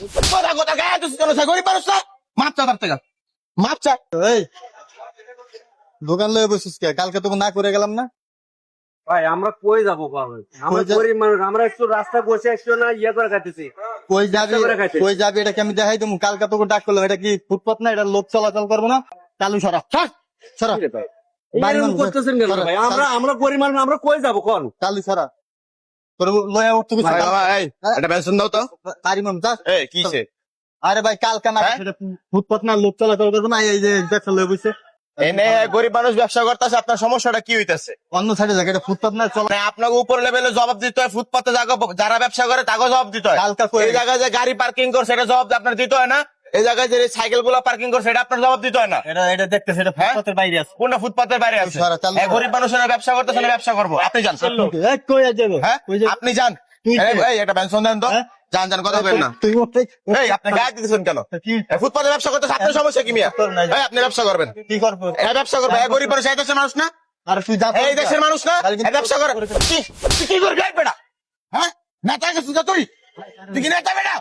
কথা কথা গায়ে তুই কেন গরিব মানুষ না মাপ চা তার থেকে মাপ চা। এই দোকান লয়ে বসিস কে? কালকে তোকে না করে গেলাম না? ভাই আমরা কই যাবো বাবা? আমরা গরিব মানুষ, আমরা একটু রাস্তায় বসে একটু না ইয়ে করে খাইতেছি। কই যাবি? করে খাইতে। কই যাবি এটা কি আমি দেখাই দেবো? কালকে তোকে ডাক করলাম, এটা কি ফুটপাত না? এটা লোক চলাচল করবো না? চালু সরা সর, সরা বাড়ি এরকম মানুষ, করতেছেন কেন সরা, ভাই? আমরা গরিব মানুষ, আমরা কই যাবো কোন? চালু সরা তোর লয়া উঠতে ভাই বাবা এই এটা বেতন দাও তো। বাড়ি মানুষ যা। এই কিসে আরে ভাই কালকে না, হ্যাঁ? সেটা ফুটপাত না, লোক চলাচল করবো না? এই যে ব্যবসা লয়ে বসে এনে গরিব মানুষ ব্যবসা করতেছে, আপনার সমস্যাটা কি হইতেছে? অন্য সাইডে জায়গা, এটা ফুটপাত না, চল। মানে আপনাকে উপর লেভেলে জবাব দিতে হয়, ফুটপাতে যারা ব্যবসা করে তাকে জবাব দিতে হয়। কালকা করে- এই জায়গায় যে গাড়ি পার্কিং করছে এটা জবাব আপনার দিতে হয় না? এই জায়গায় যে সাইকেল গুলো পার্কিং করছে এটা আপনার জবাব দিতে হয় না? এটা এটা দেখতেছে, এটা হ্যাঁ? ফুটপাতের বাইরে আছে। কোনটা ফুটপাতের বাইরে আছে? সরা, চালু এই কর। গরিব মানুষেরা ব্যবসা করতেছে না, ব্যবসা করবো আপনি যান। এই কই যাবে? হ্যাঁ কই যাবে? আপনি যান। তুই এই, কে? এই একটা পেনশন দেন তো। হ্যাঁ? যান যান, কথা বলেন না। তুই ওঠে- এই আপনি গায়ে দিতেছেন কেন? কি এই ফুটপাতে ব্যবসা করতেছে, আপনার সমস্যা কি মিয়া? এই আপনি ব্যবসা করবেন, কি করবো? এই ব্যবসা করবেন। এই গরিব মানুষ এই দেশের মানুষ না? আর তুই যা, এই দেশের মানুষ না? কাল কিন্তু- এই ব্যবসা করে তুই কি করবি এই বেটা? হ্যাঁ নেতা গেছিস তুই? তুই কি নেতা বেটা?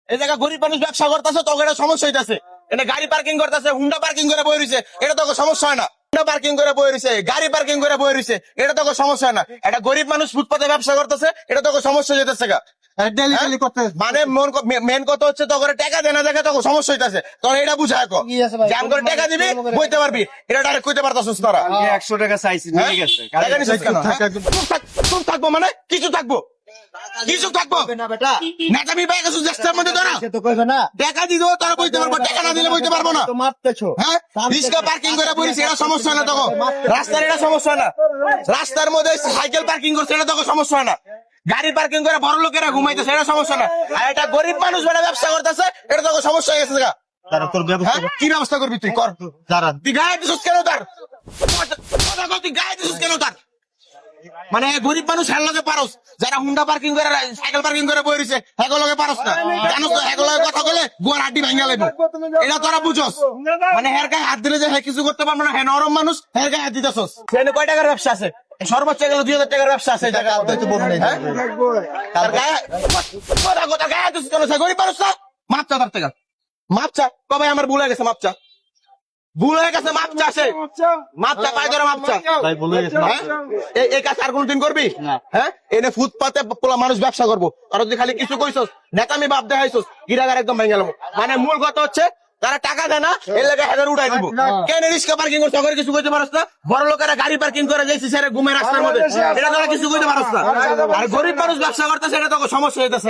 এই জায়গা গরিব মানুষ ব্যবসা করতেছে, তোকে এটা সমস্যা হইতাছে। এটা গাড়ি পার্কিং করতেছে, হুন্ডা পার্কিং করে বই রইছে, এটা তোকে সমস্যা হয় না? হুন্ডা পার্কিং করে বই রইছে, গাড়ি পার্কিং করে বই রইছে, এটা তোকে সমস্যা হয় না? এটা গরিব মানুষ ফুটপাতে ব্যবসা করতেছে, এটা তোকে সমস্যা হইতেছে গা। ডেলি ডেলি করতে মানে মেন কথা হচ্ছে তোকে টাকা দেনা দেখে তোকে সমস্যা হইতাছে, তোর এটা বুঝায় কো কি আছে ভাই? জাম করে টাকা দিবি বইতে পারবি, এটা ডাইরেক্ট কইতে পারতাছিস তোরা। 100 টাকা চাইছি, হ্যাঁ? নিয়ে গেছে। টাকা নিছিস কেন? থাক, হ্যাঁ? একদম। চুপ থাকবো মানে কিছু থাকবো, কিছু থাকবো না বেটা, নেতামি পাই গেছিস দেশের মধ্যে তোরা। সে তো কইবে না। টাকা দিলেও তারা বইতে পারবো, টাকা না দিলে বইতে পারবো না। তো মারতেছো। হ্যাঁ রিক্সা পার্কিং করে বইছে, এটা সমস্যা হয় না তখন? রাস্তার এটা সমস্যা হয় না? রাস্তার মধ্যে সাইকেল পার্কিং করছে, এটা তখন সমস্যা হয় না? গাড়ি পার্কিং করে বড় লোকেরা ঘুমাইতেছে, এটা সমস্যা না? আর এটা গরিব মানুষ বেটা ব্যবসা করতেছে, এটা তখন সমস্যা হয়ে গেছে গা। তারা তোর ব্যবস্থা হ্যাঁ কি ব্যবস্থা করবি তুই কর। যারা তুই গায়ে দিছিস কেন তার? কথা কও, তুই গায়ে দিছিস কেন তার? মানে গরিব মানুষ হের লগে পারস, যারা হুন্ডা পার্কিং করে সাইকেল পার্কিং করে বই রইছে হেগো লগে পারস না? জানোস তো হেগো লগে কথা বলে গোয়ার হাড্ডি ভাঙা লাগবে, এটা তোরা বুঝস? মানে হের গায়ে হাত দিলে যে হে কিছু করতে পারবে না, হে নরম মানুষ, হের গায়ে হাত দিতেছস। সেখানে কয় টাকার ব্যবসা আছে? সর্বোচ্চ গেলে 2000 টাকার ব্যবসা আছে এই জায়গায়। তো বল নাই। হ্যাঁ? তার গায়ে কথা কথা গায়ে দিছিস কেন? গরিব মানুষ না? মাপ চা তার থেকে মাপ চা। কবে আমার ভুল হয়ে গেছে, মাপ চা। ভুল হয়ে গেছে, মাপ চা। সে মাপ চা, পায়ে ধরে মাপ চা। ভাই বলে গেছে না। হ্যাঁ? এই কাজ আর কোনদিন করবি না। হ্যাঁ? এনে ফুটপাতে পোলা মানুষ ব্যবসা করবো, আর তুই খালি কিছু কইছস, নেতামি বাপ দেখাইছস, গিরাগার একদম ভেঙে গেল। মানে মূল কথা হচ্ছে তারা টাকা দেয় না, এর লেগে হেদার উঠাই দিব। কেন রিক্সা পার্কিং করছে, ওখানে কিছু কইতে পারস না? বড় লোকেরা গাড়ি পার্কিং করে যাইছি স্যার ঘুমে রাস্তার মধ্যে, এটা তোরা কিছু কইতে পারস না? আর গরিব মানুষ ব্যবসা করতেছে, এটা তো সমস্যা হইতেছে।